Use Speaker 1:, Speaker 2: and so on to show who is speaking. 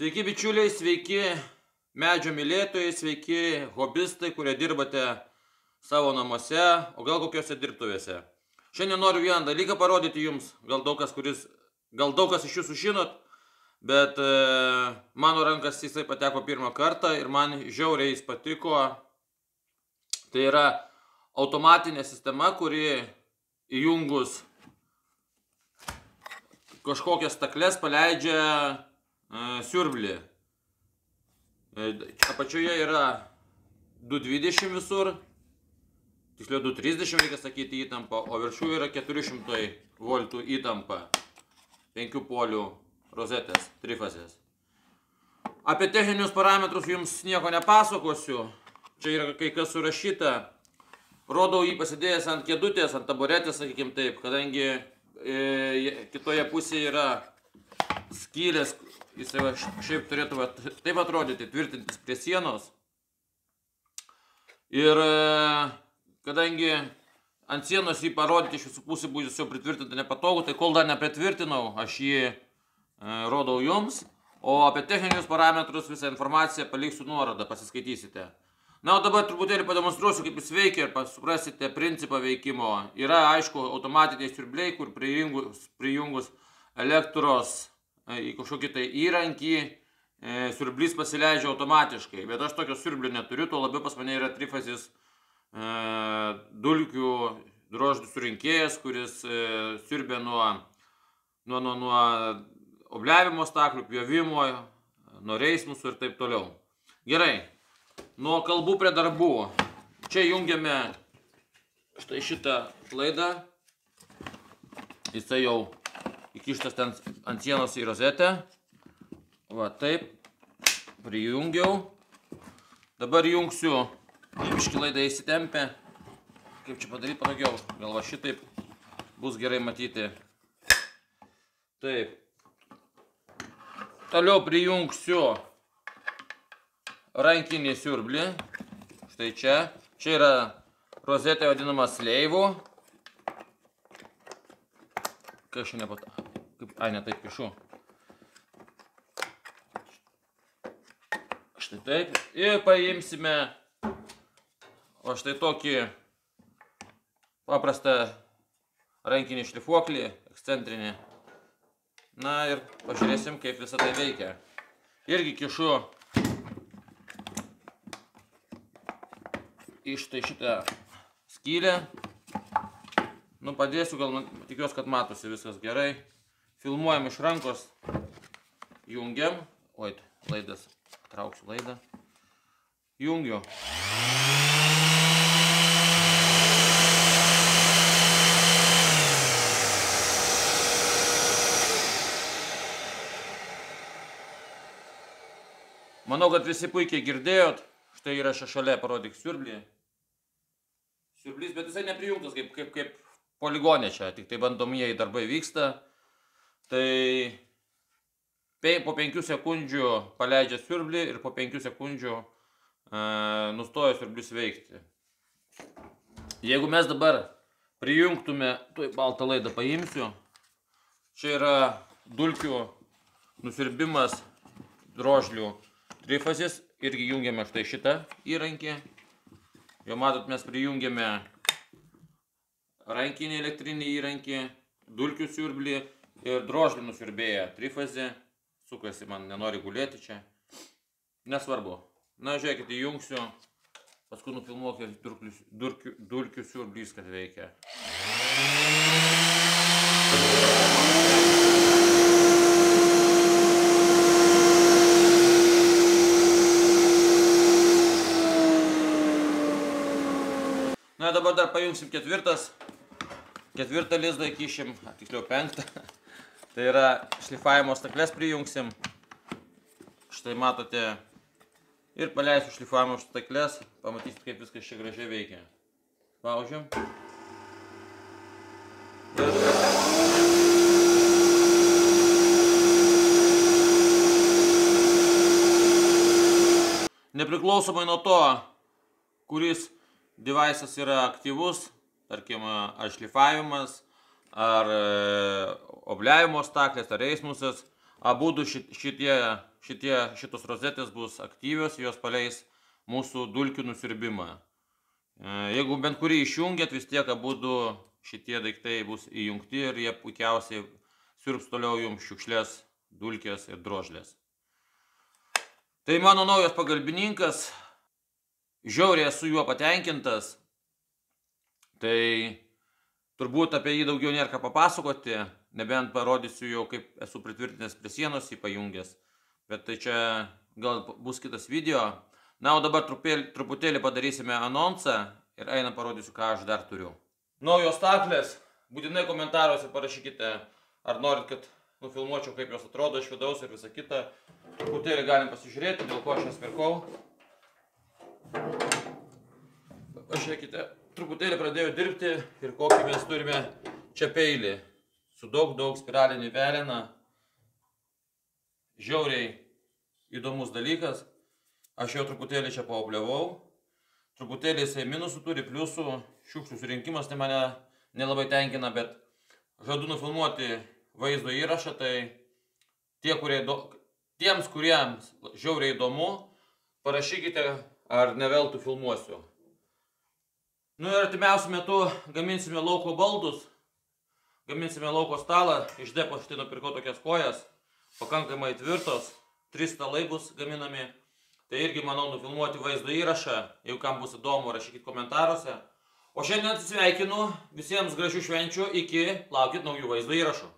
Speaker 1: Sveiki bičiuliai, sveiki medžio mylėtojai, sveiki hobistai, kurie dirbate savo namuose, o gal kokiuose dirbtuvėse. Šiandien noriu vieną dalyką parodyti jums, gal daug kas iš jūsų žinot, bet mano rankas jisai pateko pirmą kartą ir man žiauriai jis patiko. Tai yra automatinė sistema, kuri įjungus kažkokias stakles paleidžia siurblį. Apačioje yra 220 visur, tiksliau 230 reikia sakyti įtampa, o viršuje yra 400 voltų įtampa, 5 polių rozetės, trifazės. Apie techninius parametrus jums nieko nepasakosiu, čia yra kai kas surašyta. Rodau jį pasidėjęs ant kėdutės, ant taburetės, sakykim taip, kadangi kitoje pusėje yra skylės, jis šiaip turėtų taip atrodyti, tvirtintis prie sienos. Ir kadangi ant sienos jį parodyti iš visų pusių bus jau pritvirtinti nepatogu, tai kol dar nepritvirtinau, aš jį rodau jums, o apie techninius parametrus visą informaciją paliksiu nuorodą, pasiskaitysite. Na, o dabar truputėlį pademonstruosiu, kaip jis veikia ir suprasite principą veikimo. Yra, aišku, automatiniai siurbliai, kur prijungus elektros į kažkokį tai įrankį, siurblys pasileidžia automatiškai. Bet aš tokio siurblio neturiu, tuo labiau pas mane yra trifazis dulkių drožlių surinkėjas, kuris siurbia nuo obliavimo staklių, pjovimo, nuo reismusų ir taip toliau. Gerai. Nuo kalbų prie darbų. Čia jungiame štai šitą laidą. Jisai jau įkištas ten ant sienos į rozetę. Va taip. Prijungiau. Dabar jungsiu. Biškį laidą įsitempę. Kaip čia padaryti patogiau? Gal va šitaip bus gerai matyti. Taip. Toliau prijungsiu rankinį siurblį, štai čia. Čia yra rozetė vadinama sleivu. Kai aš ne taip pišu. Štai taip. Ir paimsime o štai tokį paprastą rankinį šlifuoklį, ekscentrinį. Na ir pažiūrėsim, kaip visą tai veikia. Irgi kišu į štai šitą skylę. Nu, padėsiu, gal tikiuosi, kad matosi viskas gerai. Filmuojam iš rankos. Jungiam. Oi, laidas. Trauksiu laidą. Jungiu. Manau, kad visi puikiai girdėjot. Štai yra šalia, parodyk siurblį. Siurblys, bet jisai neprijungtas kaip poligonė čia, tik tai bandomieji darbai vyksta. Tai po 5 sekundžių paleidžia siurblį ir po 5 sekundžių nustoja siurblys veikti. Jeigu mes dabar prijungtume, tuoj baltą laidą paimsiu, čia yra dulkių nusiurbimas drožlių trifazės, irgi jungiame štai šitą įrankį. Jau matot, mes prijungiame rankinį elektrinį įrankį, dulkių siurblį ir drožlių nusiurbėję trifazė. Sukasi, man nenori gulėti čia. Nesvarbu. Na, žiūrėkit, įjungsiu. Paskui nufilmuokit dulkių siurblys, kad veikia. Na, dabar dar pajungsim ketvirtą lizdą įkišim, tiksliau 5. Tai yra šlifavimo stakles prijungsim. Štai matote. Ir paleisiu šlifavimo stakles. Pamatysit, kaip viskas čia gražiai veikia. Spaudžiam. Nepriklausomai nuo to, kuris device'as yra aktyvus, tarkim, ar šlifavimas, ar obliavimo staklės, ar reismusas, abudu šitie šitos rozetės bus aktyvios, jos paleis mūsų dulkių nusiurbimą. Jeigu bent kurį išjungiat, vis tiek abudu šitie daiktai bus įjungti ir jie puikiausiai siurbs toliau jums šiukšlės, dulkės ir drožlės. Tai mano naujas pagalbininkas, žiauriai esu juo patenkintas, tai turbūt apie jį daugiau nėra ką papasakoti, nebent parodysiu jau, kaip esu pritvirtinęs prie sienos jį pajungęs, bet tai čia gal bus kitas video. Na, o dabar truputėlį padarysime anonsą ir einam parodysiu, ką aš dar turiu. Naujos staklės, būtinai komentaruose parašykite, ar norit, kad nufilmuočiau, kaip jos atrodo iš vidaus ir visą kitą. Truputėlį galim pasižiūrėti, dėl ko aš jas pirkau. Pažiūrėkite, truputėlį pradėjau dirbti ir kokį mes turime čia peilį. Su daug spiralinį veleną. Žiauriai įdomus dalykas. Aš jau truputėlį čia paobliavau. Truputėlį jisai minusų turi, pliusų. Šiukšlių surinkimas tai mane nelabai tenkina, bet žadu nufilmuoti vaizdo įrašą. Tai tiems, kuriems žiauriai įdomu, parašykite, ar ne veltui filmuosiu. Nu ir artimiausiu metu gaminsime lauko baldus. Gaminsime lauko stalą. Iš depo štai nupirkau tokias kojas. Pakankamai tvirtos. 3 stalai bus gaminami. Tai irgi manau nufilmuoti vaizdo įrašą. Jeigu kam bus įdomu, rašykit komentaruose. O šiandien atsisveikinu. Visiems gražių švenčių. Iki. Laukit naujų vaizdo įrašų.